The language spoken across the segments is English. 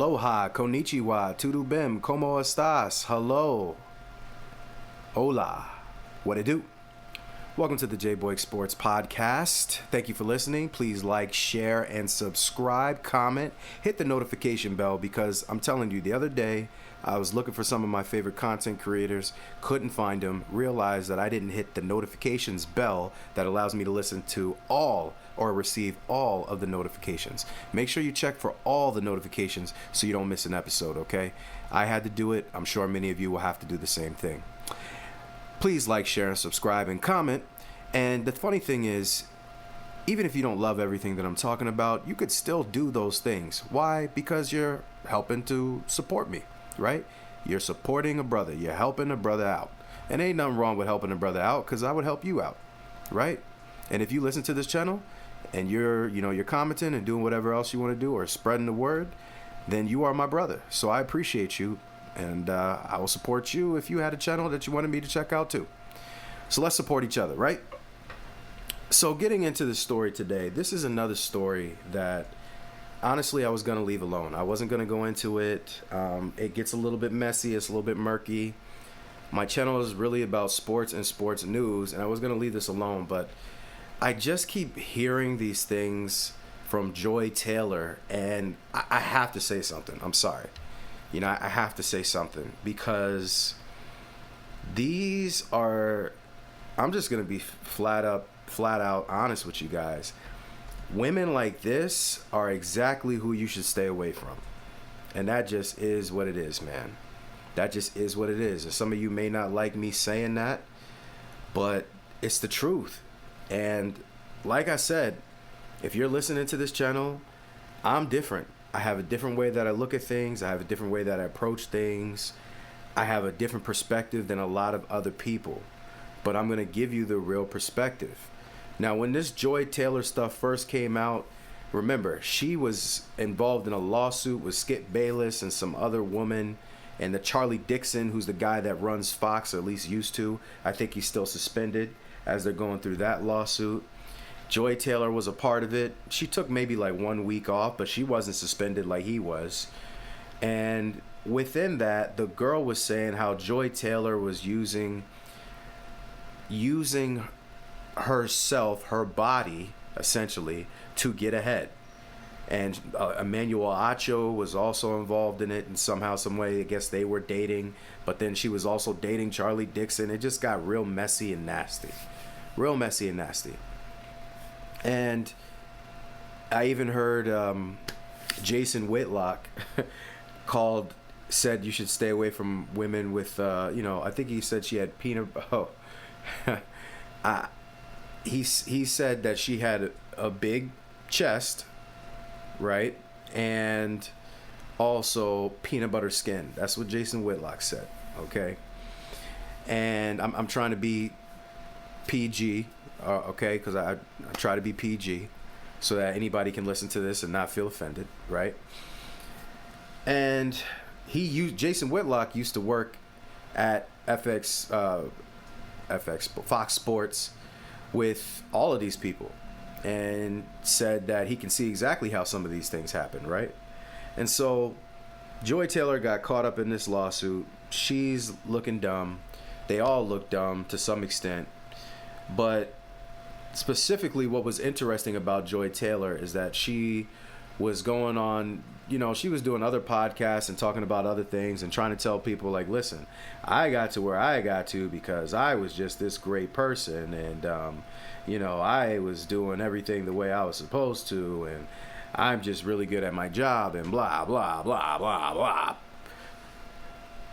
Aloha, konnichiwa, tudo bem, como estas? Hello. Hola. What it do? Welcome to the J-Boy Sports Podcast. Thank you for listening. Please like, share, and subscribe, comment, hit the notification bell because I'm telling you, the other day, I was looking for some of my favorite content creators, couldn't find them, realized that I didn't hit the notifications bell that allows me to listen to all or receive all of the notifications. Make sure you check for all the notifications so you don't miss an episode, okay? I had to do it. I'm sure many of you will have to do the same thing. Please like, share, and subscribe, and comment. And the funny thing is, even if you don't love everything that I'm talking about, you could still do those things. Why? Because you're helping to support me, right? You're supporting a brother. You're helping a brother out. And ain't nothing wrong with helping a brother out because I would help you out, right? And if you listen to this channel and you're commenting and doing whatever else you want to do or spreading the word, then you are my brother. So I appreciate you. And I will support you if you had a channel that you wanted me to check out too. So let's support each other, right? So getting into the story today, this is another story that honestly I was going to leave alone. I wasn't going to go into it. It gets a little bit messy. It's a little bit murky. My channel is really about sports and sports news, and I was going to leave this alone, but I just keep hearing these things from Joy Taylor, and I have to say something. I'm sorry. I have to say something because these are, I'm just going to be flat out honest with you guys. Women like this are exactly who you should stay away from. And that just is what it is, man. That just is what it is. And some of you may not like me saying that, but it's the truth. And like I said, if you're listening to this channel, I'm different. I have a different way that I look at things. I have a different way that I approach things. I have a different perspective than a lot of other people. But I'm going to give you the real perspective. Now, when this Joy Taylor stuff first came out, remember, she was involved in a lawsuit with Skip Bayless and some other woman. And the Charlie Dixon, who's the guy that runs Fox, or at least used to. I think he's still suspended as they're going through that lawsuit. Joy Taylor was a part of it. She took maybe like 1 week off, but she wasn't suspended like he was. And within that, the girl was saying how Joy Taylor was using herself, her body, essentially, to get ahead. And Emmanuel Acho was also involved in it in somehow, some way. I guess they were dating, but then she was also dating Charlie Dixon. It just got real messy and nasty. Real messy and nasty. And I even heard Jason Whitlock said you should stay away from women with, I think he said she had peanut. He said that she had a big chest, right? And also peanut butter skin. That's what Jason Whitlock said, okay? And I'm trying to be PG. Okay, because I try to be PG so that anybody can listen to this and not feel offended, right? And Jason Whitlock used to work at Fox Sports with all of these people and said that he can see exactly how some of these things happen, right? And so Joy Taylor got caught up in this lawsuit. She's looking dumb. They all look dumb to some extent. But specifically, what was interesting about Joy Taylor is that she was going on, she was doing other podcasts and talking about other things and trying to tell people, like, listen, I got to where I got to because I was just this great person and, I was doing everything the way I was supposed to and I'm just really good at my job and blah, blah, blah, blah, blah.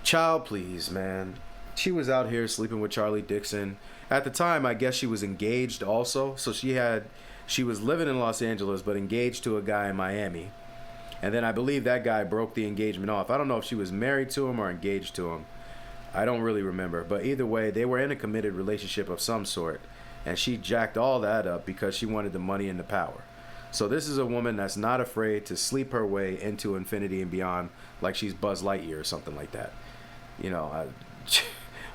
Child, please, man. She was out here sleeping with Charlie Dixon. At the time, I guess she was engaged also. So she was living in Los Angeles, but engaged to a guy in Miami. And then I believe that guy broke the engagement off. I don't know if she was married to him or engaged to him. I don't really remember. But either way, they were in a committed relationship of some sort. And she jacked all that up because she wanted the money and the power. So this is a woman that's not afraid to sleep her way into infinity and beyond like she's Buzz Lightyear or something like that.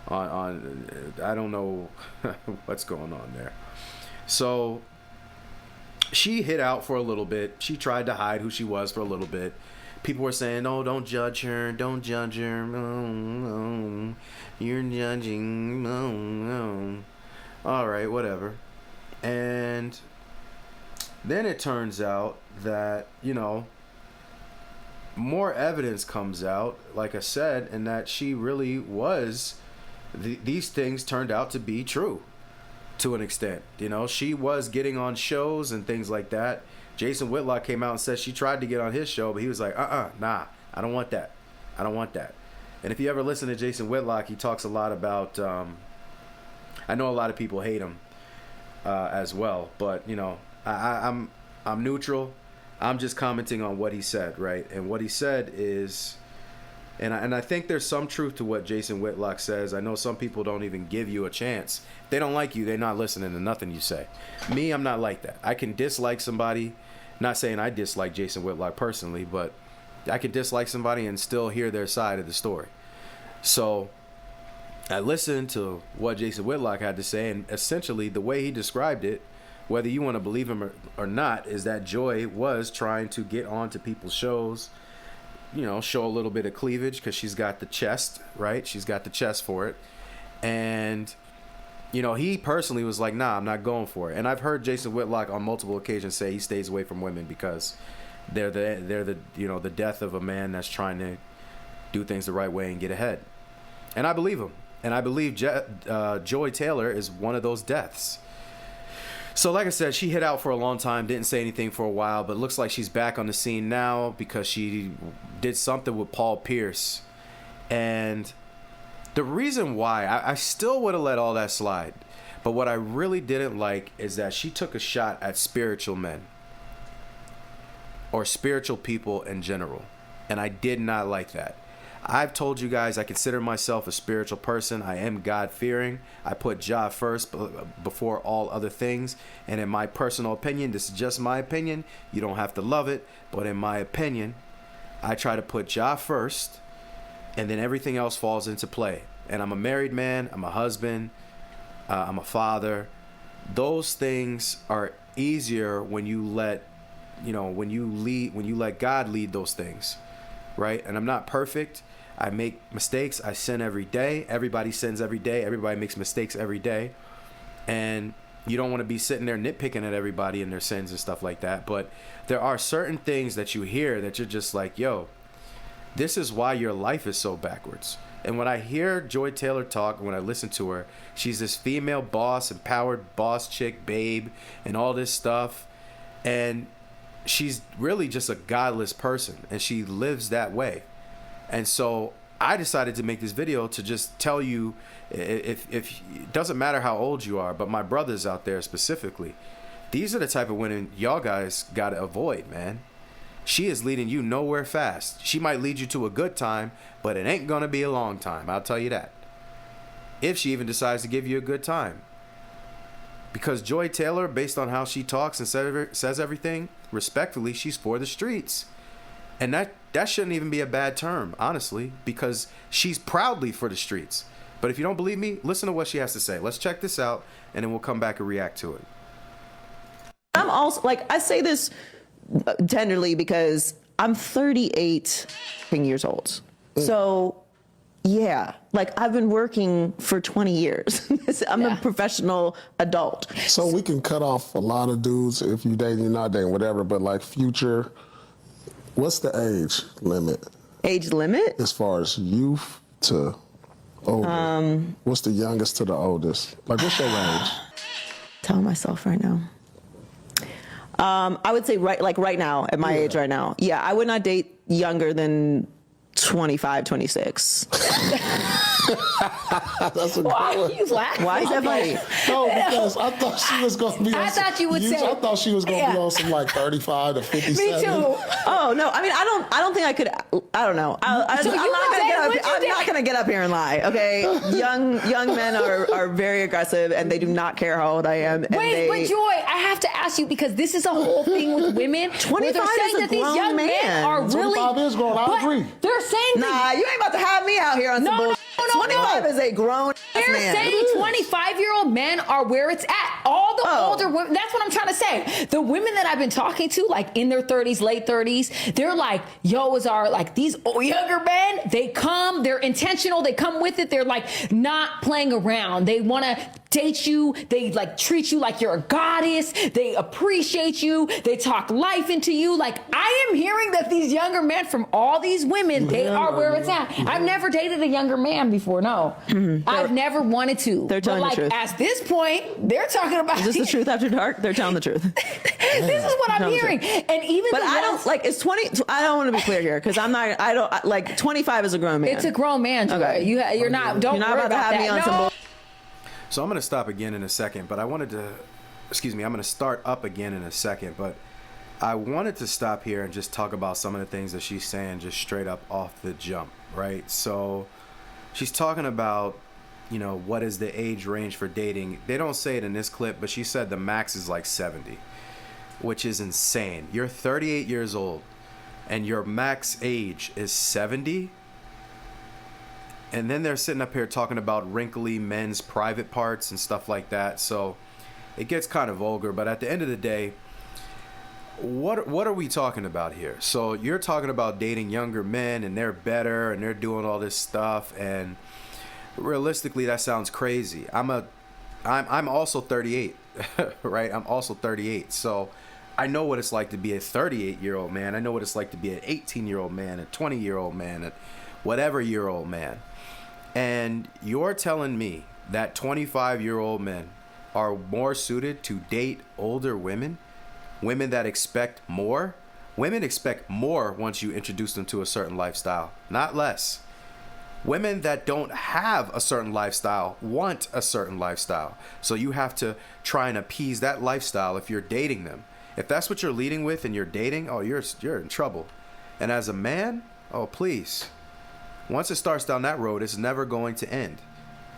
I don't know what's going on there. So she hid out for a little bit. She tried to hide who she was for a little bit. people were saying, "Oh, don't judge her. Don't judge her. Oh, you're judging." All right, whatever. And then it turns out that, more evidence comes out, like I said, and that she really was, these things turned out to be true to an extent. She was getting on shows and things like that. Jason Whitlock came out and said she tried to get on his show, but he was like, nah, I don't want that. I don't want that. And if you ever listen to Jason Whitlock, he talks a lot about, I know a lot of people hate him as well, but, I'm neutral. I'm just commenting on what he said, right? And what he said is, and I think there's some truth to what Jason Whitlock says. I know some people don't even give you a chance. If they don't like you, they're not listening to nothing you say. Me, I'm not like that. I can dislike somebody. Not saying I dislike Jason Whitlock personally, but I can dislike somebody and still hear their side of the story. So I listened to what Jason Whitlock had to say, and essentially the way he described it, whether you want to believe him or not, is that Joy was trying to get onto people's shows, show a little bit of cleavage because she's got the chest, right? She's got the chest for it. And, he personally was like, nah, I'm not going for it. And I've heard Jason Whitlock on multiple occasions say he stays away from women because they're the death of a man that's trying to do things the right way and get ahead. And I believe him. And I believe Joy Taylor is one of those deaths. So like I said, she hid out for a long time, didn't say anything for a while, but it looks like she's back on the scene now because she did something with Paul Pierce. And the reason why, I still would have let all that slide, but what I really didn't like is that she took a shot at spiritual men or spiritual people in general. And I did not like that. I've told you guys I consider myself a spiritual person. I am God-fearing. I put Jah first before all other things. And in my personal opinion, this is just my opinion. You don't have to love it. But in my opinion, I try to put Jah first. And then everything else falls into play. And I'm a married man. I'm a husband. I'm a father. Those things are easier when you let, when you let God lead those things. Right? And I'm not perfect. I make mistakes. I sin every day. Everybody sins every day. Everybody makes mistakes every day. And you don't want to be sitting there nitpicking at everybody and their sins and stuff like that. But there are certain things that you hear that you're just like, yo, this is why your life is so backwards. And when I hear Joy Taylor talk, when I listen to her, she's this female boss, empowered boss chick, babe, and all this stuff. And she's really just a godless person, and she lives that way. And so I decided to make this video to just tell you, if it doesn't matter how old you are, but my brothers out there specifically, these are the type of women y'all guys gotta avoid, man. She is leading you nowhere fast. She might lead you to a good time, but it ain't gonna be a long time, I'll tell you that. If she even decides to give you a good time. Because Joy Taylor, based on how she talks and says everything, respectfully, she's for the streets. And that shouldn't even be a bad term, honestly, because she's proudly for the streets. But if you don't believe me, listen to what she has to say. Let's check this out, and then we'll come back and react to it. I'm also, I say this tenderly because I'm 38 years old. So, yeah, I've been working for 20 years. I'm a professional adult. So we can cut off a lot of dudes if you dating, you're not dating, whatever, but Future, what's the age limit? Age limit? As far as youth to older. What's the youngest to the oldest? What's your range? Telling myself right now. I would say right now, at my age right now. Yeah, I would not date younger than 25, 26. That's a good one. You laughing? Why is that funny? No, because I thought she was going to be on I thought you would say. I thought she was going to be on some 35 to 57. Me too. Oh no, I mean I don't think I could. I don't know. I'm not gonna get up here and lie. Okay, young men are very aggressive and they do not care how old I am. And Wait, but Joy, I have to ask you because this is a whole thing with women. 25 they're saying is a that these grown young man. men are really. 25 is grown. I agree. They're saying Nah, you ain't about to have me out here on some bullshit. no, 25 no. is a grown They're man. saying 25-year-old men are where it's at. All the older women, that's what I'm trying to say. The women that I've been talking to, like in their 30s, late 30s, they're like, yo, these younger men, they come, they're intentional, they come with it. They're like not playing around. They want to date you. They like treat you like you're a goddess. They appreciate you. They talk life into you. Like, I am hearing that these younger men from all these women, they are where it's at. I've never dated a younger man before. No, I've never wanted to. They're telling the truth. At this point, they're talking about. Is this the truth after dark? They're telling the truth. This is what I'm hearing. And even But I don't like it's 20. I don't want to be clear here because I don't like 25 is a grown man. It's a grown man. Joy. Okay. You're not. Don't You're not worry about to have that. me on No. some bull. So I'm going to stop again in a second, but I'm going to start up again in a second, but I wanted to stop here and just talk about some of the things that she's saying just straight up off the jump, right? So she's talking about, what is the age range for dating? They don't say it in this clip, but she said the max is like 70, which is insane. You're 38 years old and your max age is 70? And then they're sitting up here talking about wrinkly men's private parts and stuff like that. So it gets kind of vulgar. But at the end of the day, what are we talking about here? So you're talking about dating younger men and they're better and they're doing all this stuff. And realistically, that sounds crazy. I'm also 38, right? I'm also 38. So I know what it's like to be a 38-year-old man. I know what it's like to be an 18-year-old man, a 20-year-old man, a whatever-year-old man. And you're telling me that 25-year-old men are more suited to date older women? Women that expect more? Women expect more once you introduce them to a certain lifestyle, not less. Women that don't have a certain lifestyle want a certain lifestyle. So you have to try and appease that lifestyle if you're dating them. If that's what you're leading with and you're dating, you're in trouble. And as a man, please. Once it starts down that road, it's never going to end.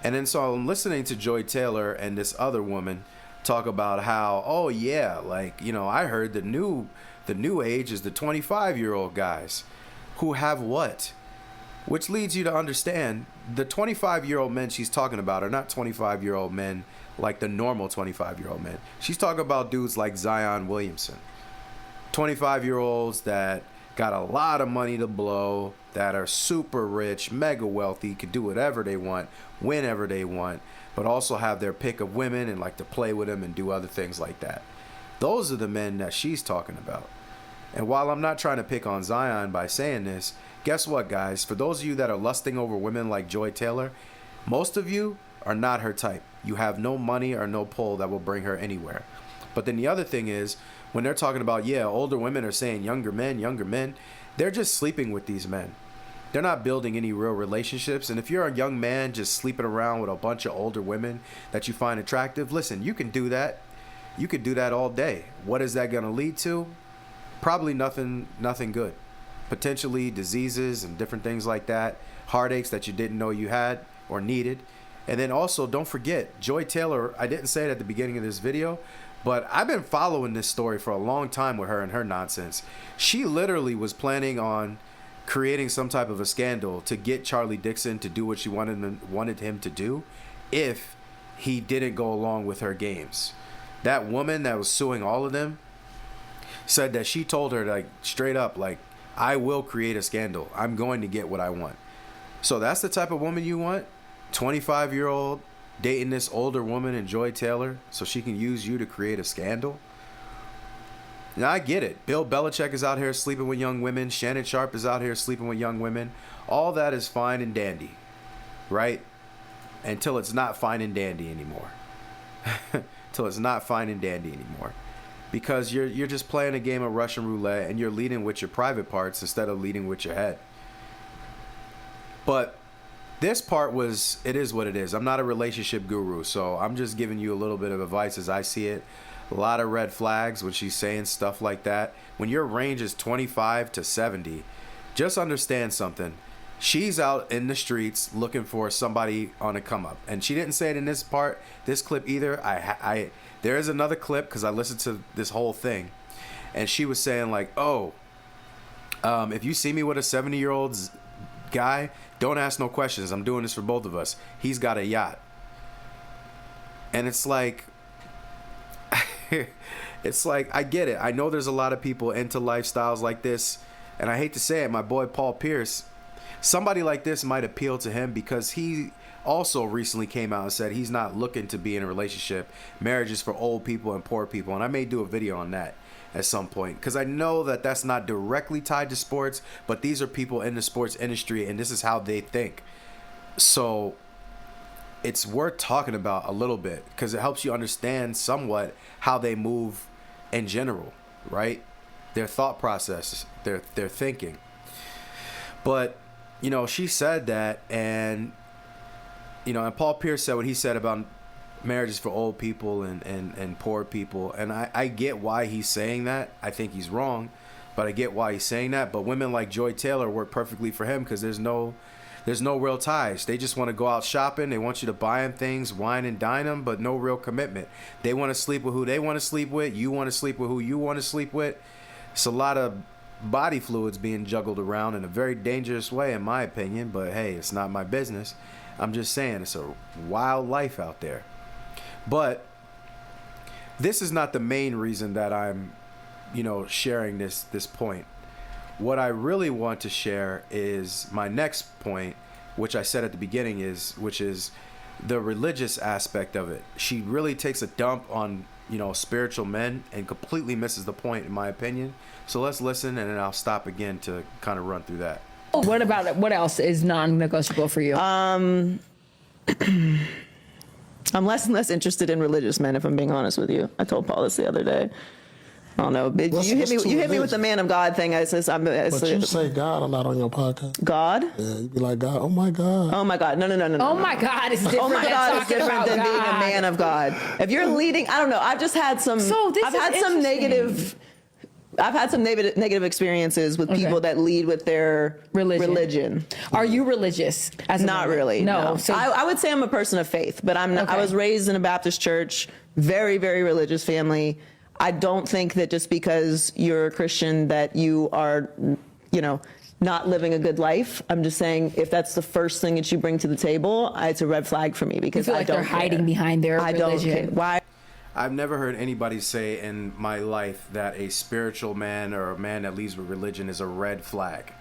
And then so I'm listening to Joy Taylor and this other woman talk about how, I heard the new age is the 25-year-old guys who have what? Which leads you to understand the 25-year-old men she's talking about are not 25-year-old men like the normal 25-year-old men. She's talking about dudes like Zion Williamson. 25-year-olds that got a lot of money to blow, that are super rich, mega wealthy, could do whatever they want, whenever they want, but also have their pick of women and like to play with them and do other things like that. Those are the men that she's talking about. And while I'm not trying to pick on Zion by saying this, guess what, guys? For those of you that are lusting over women like Joy Taylor, most of you are not her type. You have no money or no pull that will bring her anywhere. But then the other thing is, when they're talking about, older women are saying younger men, they're just sleeping with these men. They're not building any real relationships. And if you're a young man just sleeping around with a bunch of older women that you find attractive, listen, you can do that. You could do that all day. What is that going to lead to? Probably nothing good. Potentially diseases and different things like that. Heartaches that you didn't know you had or needed. And then also, don't forget, Joy Taylor, I didn't say it at the beginning of this video, but I've been following this story for a long time with her and her nonsense. She literally was planning on creating some type of a scandal to get Charlie Dixon to do what she wanted him to do if he didn't go along with her games. That woman that was suing all of them said that she told her, like, straight up, like, I will create a scandal. I'm going to get what I want. So that's the type of woman you want? 25-year-old dating this older woman and Joy Taylor so she can use you to create a scandal? Now, I get it. Bill Belichick is out here sleeping with young women. Shannon Sharp is out here sleeping with young women. All that is fine and dandy, right? Until it's not fine and dandy anymore. Until it's not fine and dandy anymore. Because you're just playing a game of Russian roulette and you're leading with your private parts instead of leading with your head. But this part it is what it is. I'm not a relationship guru, so I'm just giving you a little bit of advice as I see it. A lot of red flags when she's saying stuff like that. When your range is 25 to 70, just understand something. She's out in the streets looking for somebody on a come up. And she didn't say it in this clip either. There is another clip because I listened to this whole thing. And she was saying like, if you see me with a 70-year-old Guy, don't ask no questions. I'm doing this for both of us. He's got a yacht. And it's like, I get it. I know there's a lot of people into lifestyles like this. And I hate to say it, my boy Paul Pierce, somebody like this might appeal to him because he also recently came out and said he's not looking to be in a relationship. Marriage is for old people and poor people. And I may do a video on that at some point, because I know that that's not directly tied to sports, but these are people in the sports industry and this is how they think. So it's worth talking about a little bit because it helps you understand somewhat how they move in general, right? Their thought process, their thinking. But, you know, she said that, and, you know, and Paul Pierce said what he said about marriages for old people and poor people. And I get why he's saying that. I think he's wrong, but I get why he's saying that. But women like Joy Taylor work perfectly for him because there's no real ties. They just want to go out shopping. They want you to buy them things, wine and dine them, but no real commitment. They want to sleep with who they want to sleep with. You want to sleep with who you want to sleep with. It's a lot of body fluids being juggled around in a very dangerous way, in my opinion. But hey, it's not my business. I'm just saying it's a wild life out there. But this is not the main reason that I'm, you know, sharing this point. What I really want to share is my next point, which I said at the beginning, which is the religious aspect of it. She really takes a dump on, you know, spiritual men and completely misses the point, in my opinion. So let's listen, and then I'll stop again to kind of run through that. What about it? What else is non-negotiable for you? I'm less and less interested in religious men, if I'm being honest with you. I told Paul this the other day. I don't know. But you hit me with the man of God thing. But you say God a lot on your podcast. God? Yeah, you be like, God, oh my God. Oh my God. No. Oh my God is different. Oh my God is different than being a man of God. If you're leading, I don't know. I've just had some. I've had some negative experiences with people that lead with their religion. Are you religious? Not really. No. So I would say I'm a person of faith, but I'm not. Okay. I was raised in a Baptist church, very, very religious family. I don't think that just because you're a Christian that you are, you know, not living a good life. I'm just saying if that's the first thing that you bring to the table, it's a red flag for me because I don't they're hiding behind their religion. I don't care. Why? I've never heard anybody say in my life that a spiritual man or a man that leads with religion is a red flag.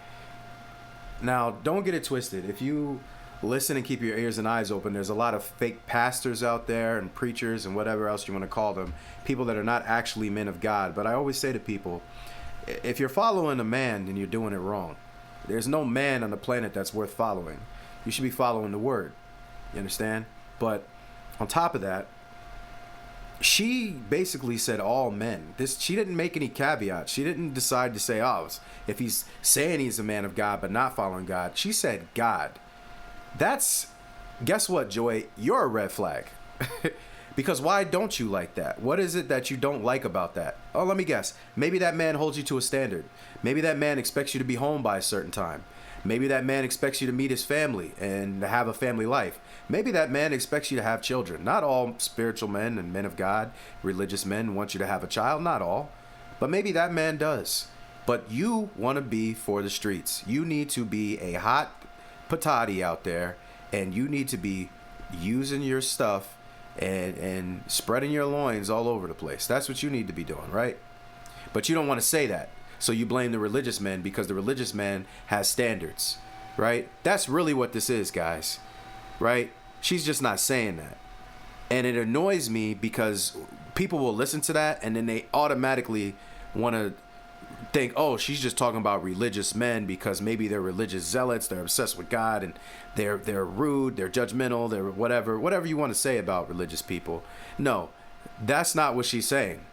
Now, don't get it twisted. If you listen and keep your ears and eyes open, there's a lot of fake pastors out there and preachers and whatever else you want to call them, people that are not actually men of God. But I always say to people, if you're following a man, then you're doing it wrong. There's no man on the planet that's worth following. You should be following the word. You understand? But on top of that, she basically said all men. She didn't make any caveats. She didn't decide to say, oh, if he's saying he's a man of God but not following God. She said God. Guess what, Joy? You're a red flag. Because why don't you like that? What is it that you don't like about that? Oh, let me guess. Maybe that man holds you to a standard. Maybe that man expects you to be home by a certain time. Maybe that man expects you to meet his family and to have a family life. Maybe that man expects you to have children. Not all spiritual men and men of God, religious men want you to have a child. Not all. But maybe that man does. But you want to be for the streets. You need to be a hot patati out there, and you need to be using your stuff and spreading your loins all over the place. That's what you need to be doing, right? But you don't want to say that. So you blame the religious man because the religious man has standards, right? That's really what this is, guys, right? She's just not saying that. And it annoys me because people will listen to that and then they automatically want to think, oh, she's just talking about religious men because maybe they're religious zealots, they're obsessed with God, and they're rude, they're judgmental, they're whatever you want to say about religious people. No, that's not what she's saying.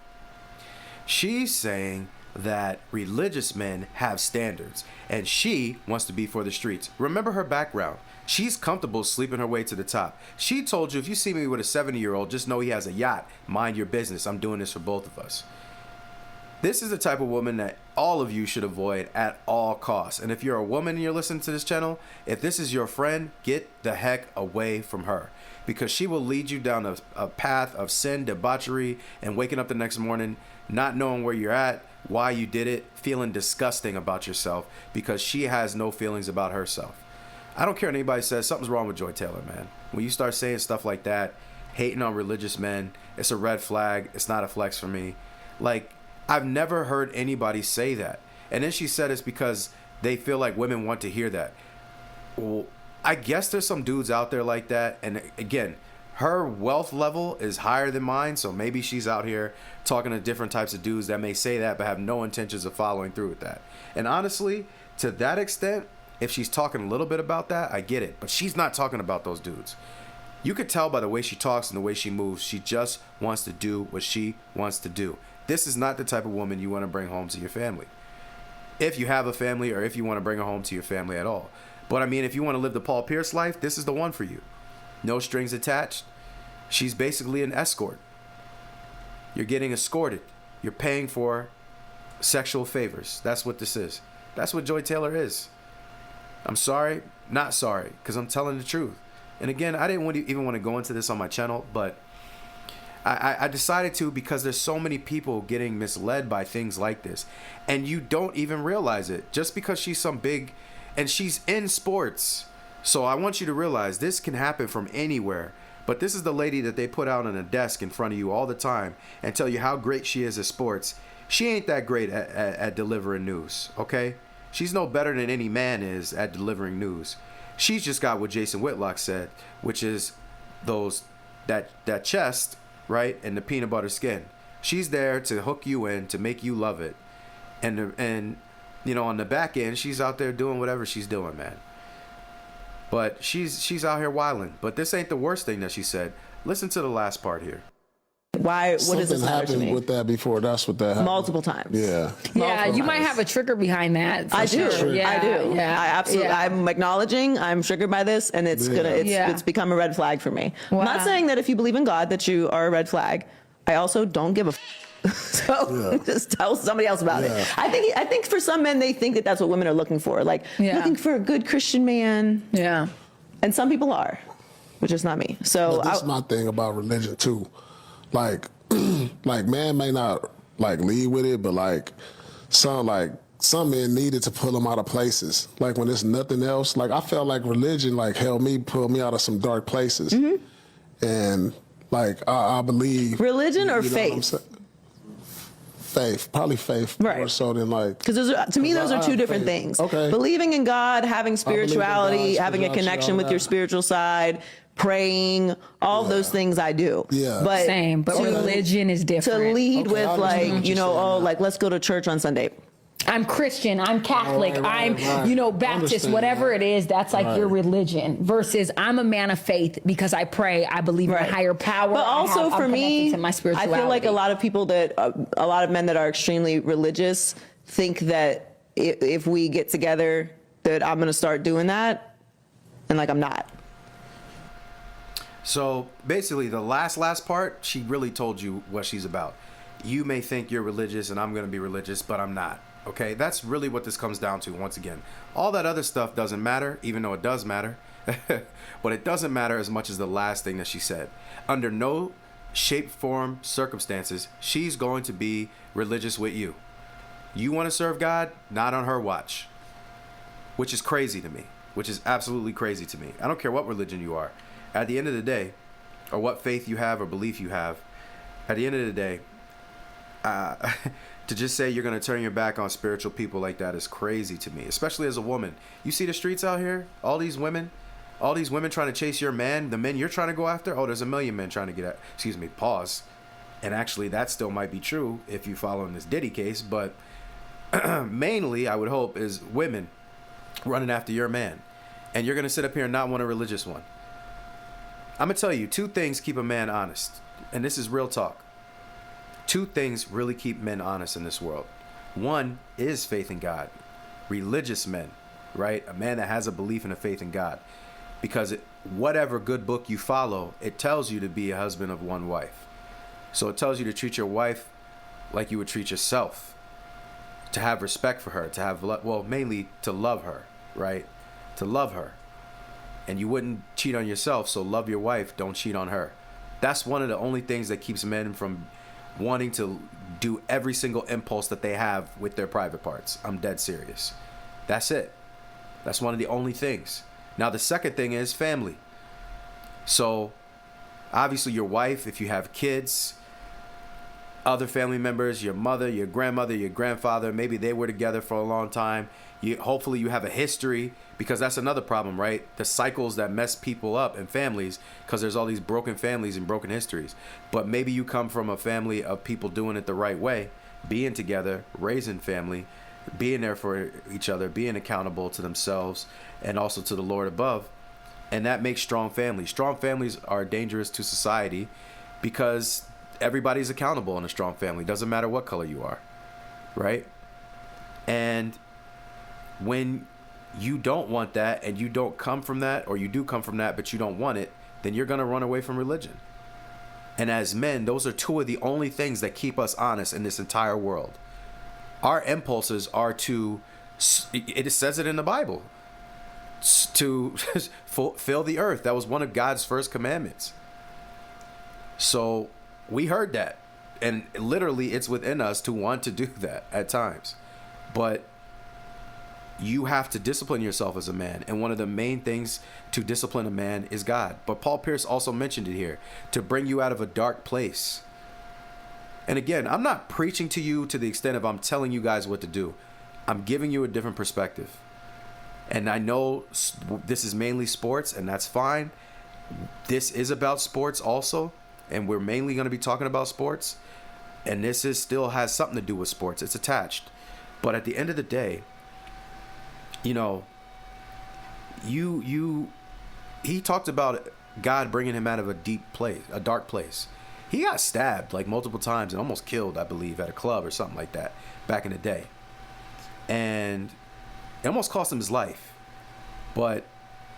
She's saying that religious men have standards and she wants to be for the streets. Remember her background. She's comfortable sleeping her way to the top. She told you, if you see me with a 70-year-old, just know he has a yacht. Mind your business. I'm doing this for both of us. This is the type of woman that all of you should avoid at all costs. And if you're a woman and you're listening to this channel, if this is your friend, get the heck away from her. Because she will lead you down a path of sin, debauchery, and waking up the next morning not knowing where you're at, why you did it, feeling disgusting about yourself because she has no feelings about herself. I don't care what anybody says. Something's wrong with Joy Taylor, man. When you start saying stuff like that, hating on religious men, it's a red flag. It's not a flex for me. Like, I've never heard anybody say that. And then she said it's because they feel like women want to hear that. Well, I guess there's some dudes out there like that. And again, her wealth level is higher than mine. So maybe she's out here talking to different types of dudes that may say that but have no intentions of following through with that. And honestly, to that extent, if she's talking a little bit about that, I get it. But she's not talking about those dudes. You could tell by the way she talks and the way she moves, she just wants to do what she wants to do. This is not the type of woman you want to bring home to your family. If you have a family or if you want to bring her home to your family at all. But I mean, if you want to live the Paul Pierce life, this is the one for you. No strings attached. She's basically an escort. You're getting escorted. You're paying for sexual favors. That's what this is. That's what Joy Taylor is. I'm sorry, not sorry, because I'm telling the truth. And again, I didn't even want to go into this on my channel, but I decided to because there's so many people getting misled by things like this. And you don't even realize it. Just because she's some big... And she's in sports. So I want you to realize this can happen from anywhere. But this is the lady that they put out on a desk in front of you all the time and tell you how great she is at sports. She ain't that great at delivering news, okay? She's no better than any man is at delivering news. She's just got what Jason Whitlock said, which is that chest, right, and the peanut butter skin. She's there to hook you in, to make you love it. And you know, on the back end, she's out there doing whatever she's doing, man. But she's out here wilding. But this ain't the worst thing that she said. Listen to the last part here. Why? What does this matter to happened me? with that before. That's what that happened. Multiple times. Yeah. Yeah, you might have a trigger behind that. I do. Sure. Yeah, I do. Yeah, I absolutely. yeah. I'm acknowledging I'm triggered by this, and it's it's become a red flag for me. I'm not Wow. saying that if you believe in God that you are a red flag. I also don't give a. So just tell somebody else about it. I think for some men they think that that's what women are looking for, like looking for a good Christian man. Yeah. And some people are, which is not me. So But this is my thing about religion too. Like, like man may not like lead with it, but like some men needed to pull them out of places. Like when there's nothing else. Like I felt like religion like pulled me out of some dark places. And like I believe religion or you know what I'm faith? saying? Faith, probably faith more Right. so than like. Because to me, those are two different things. Okay. Believing in God, having spirituality, God, having a connection with your spiritual side, praying, all of those things I do. Yeah. But Same, but to- religion is different. To lead Okay, I with understand what like, you're saying now. like let's go to church on Sunday. I'm Christian, I'm Catholic, Right, I'm, Baptist, Understand whatever that. it is, that's like your religion versus I'm a man of faith because I pray, I believe in a higher power. But also I'm for me, connected to my I spirituality. feel like a lot of people a lot of men that are extremely religious think that if we get together that I'm going to start doing that. And like, I'm not. So basically, the last part, she really told you what she's about. You may think you're religious and I'm going to be religious, but I'm not. Okay, that's really what this comes down to. Once again, all that other stuff doesn't matter, even though it does matter. But it doesn't matter as much as the last thing that she said. Under no shape, form, circumstances, she's going to be religious with you. You want to serve God? Not on her watch. Which is crazy to me. Which is absolutely crazy to me. I don't care what religion you are. At the end of the day, or what faith you have or belief you have, at the end of the day, to just say you're going to turn your back on spiritual people like that is crazy to me, especially as a woman. You see the streets out here? All these women trying to chase your man, the men you're trying to go after. Oh, there's a million men trying to get at, pause. And actually, that still might be true if you follow in this Diddy case, but mainly, I would hope, is women running after your man. And you're going to sit up here and not want a religious one. I'm going to tell you, two things keep a man honest. And this is real talk. Two things really keep men honest in this world. One is faith in God. Religious men, right? A man that has a belief and a faith in God. Because whatever good book you follow, it tells you to be a husband of one wife. So it tells you to treat your wife like you would treat yourself. To have respect for her, to have, mainly to love her, right? To love her. And you wouldn't cheat on yourself, so love your wife, don't cheat on her. That's one of the only things that keeps men from wanting to do every single impulse that they have with their private parts. I'm dead serious. That's it. That's one of the only things. Now, the second thing is family. So, obviously, your wife, if you have kids, other family members, your mother, your grandmother, your grandfather, maybe they were together for a long time. Hopefully you have a history, because that's another problem, right? The cycles that mess people up in families, because there's all these broken families and broken histories. But maybe you come from a family of people doing it the right way, being together, raising family, being there for each other, being accountable to themselves and also to the Lord above. And that makes strong families. Strong families are dangerous to society because everybody's accountable in a strong family. Doesn't matter what color you are, right? And when you don't want that and you don't come from that, or you do come from that but you don't want it, then you're going to run away from religion. And as men, those are two of the only things that keep us honest in this entire world. Our impulses are to, it says it in the Bible, to fill the earth. That was one of God's first commandments. So we heard that, and literally it's within us to want to do that at times. But you have to discipline yourself as a man, and one of the main things to discipline a man is God. But Paul Pierce also mentioned it here, to bring you out of a dark place. And again, I'm not preaching to you to the extent of I'm telling you guys what to do. I'm giving you a different perspective. And I know this is mainly sports, and that's fine. This is about sports also, and we're mainly going to be talking about sports. And this still has something to do with sports. It's attached. But at the end of the day, you know, he talked about God bringing him out of a dark place. He got stabbed like multiple times and almost killed, I believe, at a club or something like that back in the day. And it almost cost him his life. But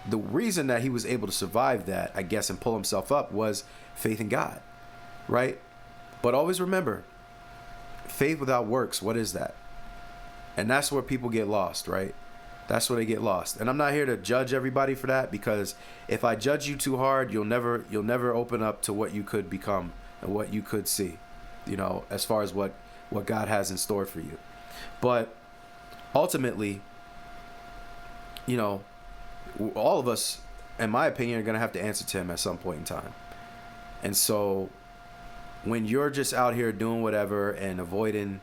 the reason that he was able to survive that, I guess, and pull himself up was faith in God, right? But always remember, faith without works, what is that? And that's where people get lost, right? That's where they get lost. And I'm not here to judge everybody for that, because if I judge you too hard, you'll never open up to what you could become and what you could see, you know, as far as what God has in store for you. But ultimately, you know, all of us, in my opinion, are going to have to answer to him at some point in time. And so when you're just out here doing whatever and avoiding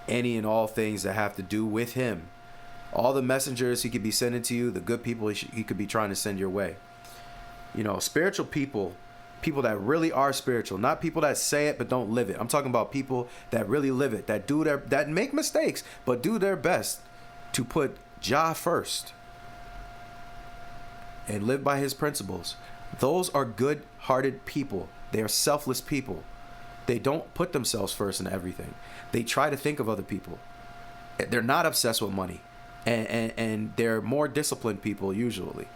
any and all things that have to do with him, all the messengers he could be sending to you, the good people he could be trying to send your way, you know, spiritual people that really are spiritual, not people that say it but don't live it. I'm talking about people that really live it, that make mistakes but do their best to put Jah first and live by his principles. Those are good-hearted people. They are selfless people. They don't put themselves first in everything. They try to think of other people. They're not obsessed with money. And they're more disciplined people usually.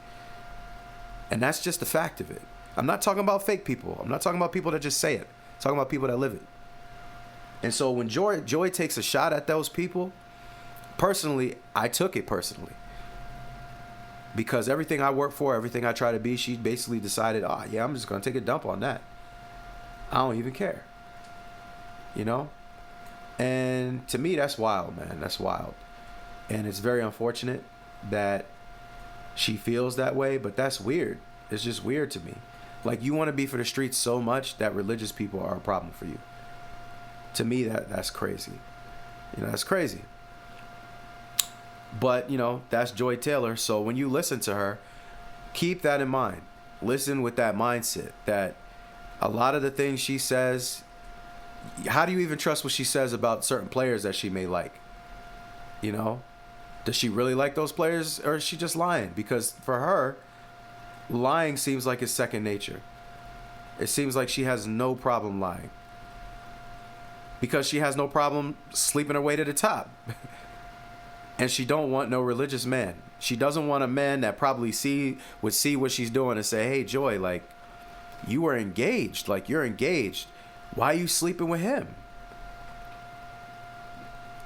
And that's just the fact of it. I'm not talking about fake people. I'm not talking about people that just say it. I'm talking about people that live it. And so when Joy takes a shot at those people, personally, I took it personally. Because everything I work for, everything I try to be, she basically decided, yeah, I'm just going to take a dump on that. I don't even care. You know? And to me, that's wild, man. That's wild. And it's very unfortunate that she feels that way, but that's weird. It's just weird to me. Like, you want to be for the streets so much that religious people are a problem for you. To me, that's crazy. You know, that's crazy. But, you know, that's Joy Taylor. So when you listen to her, keep that in mind. Listen with that mindset that a lot of the things she says, how do you even trust what she says about certain players that she may like? You know? Does she really like those players, or is she just lying? Because for her, lying seems like it's second nature. It seems like she has no problem lying. Because she has no problem sleeping her way to the top. And she don't want no religious man. She doesn't want a man that probably would see what she's doing and say, hey, Joy, like, you were engaged. Like, you're engaged. Why are you sleeping with him?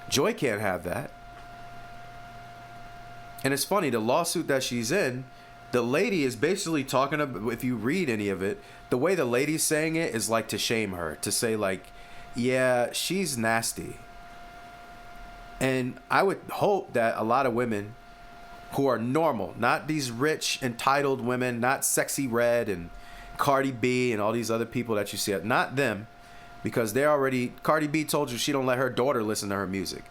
Joy can't have that. And it's funny, the lawsuit that she's in, the lady is basically talking about, if you read any of it, the way the lady's saying it is like to shame her, to say like, yeah, she's nasty. And I would hope that a lot of women who are normal, not these rich, entitled women, not Sexy Red and Cardi B and all these other people that you see. Not them, because Cardi B told you she don't let her daughter listen to her music.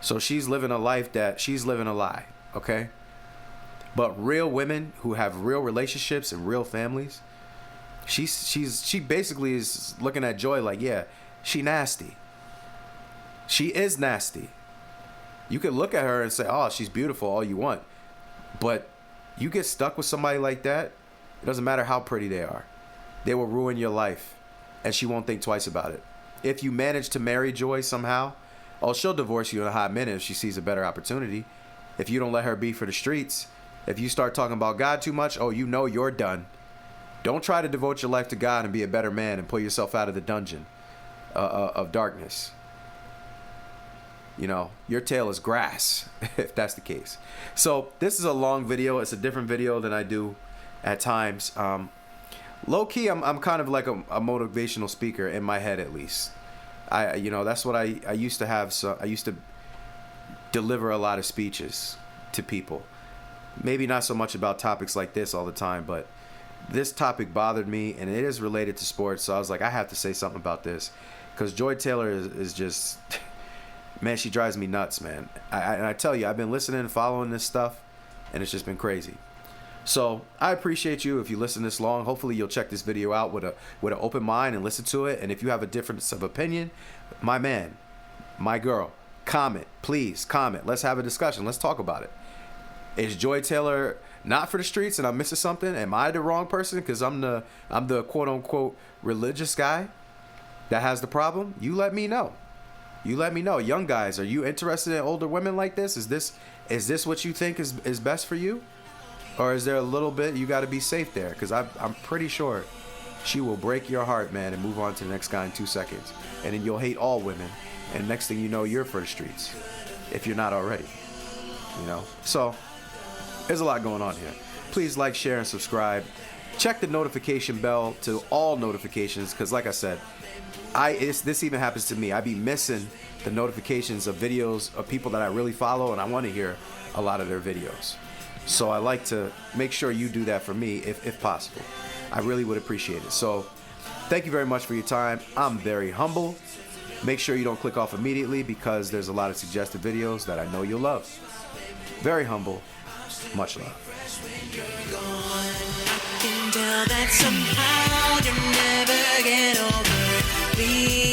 So she's living a life that she's living a lie, okay? But real women who have real relationships and real families, she basically is looking at Joy like, yeah, she nasty. She is nasty. You can look at her and say, oh, she's beautiful all you want. But you get stuck with somebody like that, it doesn't matter how pretty they are. They will ruin your life, and she won't think twice about it. If you manage to marry Joy somehow, oh, she'll divorce you in a hot minute if she sees a better opportunity. If you don't let her be for the streets, if you start talking about God too much, oh, you know you're done. Don't try to devote your life to God and be a better man and pull yourself out of the dungeon of darkness. You know, your tail is grass, if that's the case. So this is a long video. It's a different video than I do at times. Low key, I'm kind of like a motivational speaker in my head, at least. That's what I used to have. So I used to deliver a lot of speeches to people. Maybe not so much about topics like this all the time, but this topic bothered me, and it is related to sports. So I was like, I have to say something about this, because Joy Taylor is just, man, she drives me nuts, man. I tell you, I've been listening and following this stuff, and it's just been crazy. So I appreciate you if you listen this long. Hopefully you'll check this video out with an open mind and listen to it. And if you have a difference of opinion, my man, my girl, comment, please comment. Let's have a discussion. Let's talk about it. Is Joy Taylor not for the streets and I'm missing something? Am I the wrong person because I'm the quote unquote religious guy that has the problem? You let me know. You let me know. Young guys, are you interested in older women like this? Is this what you think is best for you? Or is there a little bit you got to be safe there? Because I'm pretty sure she will break your heart, man, and move on to the next guy in 2 seconds. And then you'll hate all women. And next thing you know, you're for the streets. If you're not already. You know? So, there's a lot going on here. Please like, share, and subscribe. Check the notification bell to all notifications. Because like I said, this even happens to me. I be missing the notifications of videos of people that I really follow. And I want to hear a lot of their videos. So I like to make sure you do that for me if possible. I really would appreciate it. So thank you very much for your time. I'm very humble. Make sure you don't click off immediately because there's a lot of suggested videos that I know you'll love. Very humble. Much love. That somehow you never get over